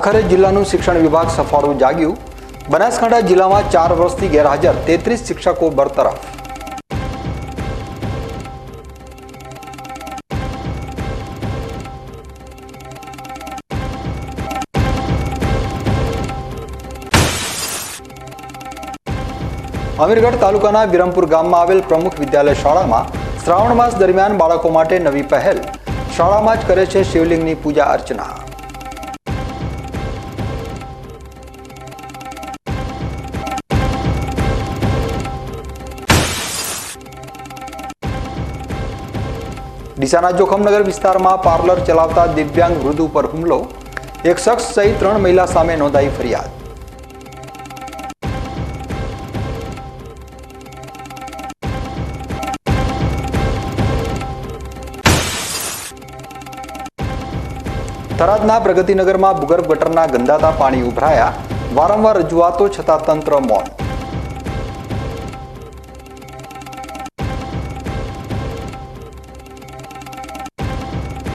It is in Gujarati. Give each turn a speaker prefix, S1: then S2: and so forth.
S1: આખરે જિલ્લાનું શિક્ષણ વિભાગ સફાળું જાગ્યું. બનાસકાંઠા જિલ્લામાં 4 વર્ષથી ગેરહાજર 33 શિક્ષકો બરતરફ. અમીરગઢ તાલુકાના વિરમપુર ગામમાં આવેલ પ્રમુખ વિદ્યાલય શાળામાં શ્રાવણ માસ દરમિયાન બાળકો માટે નવી પહેલ. શાળામાં જ કરે છે શિવલિંગની પૂજા અર્ચના. ડીસાના જોખમનગર વિસ્તારમાં પાર્લર ચલાવતા દિવ્યાંગ વૃદ્ધ ઉપર હુમલો. એક શખ્સ સહિત 3 મહિલા સામે નોંધાઈ ફરિયાદ. થરાદના પ્રગતિનગરમાં ભૂગર્ભ ગટરના ગંદાતા પાણી ઉભરાયા. વારંવાર રજૂઆતો છતાં તંત્ર મૌન.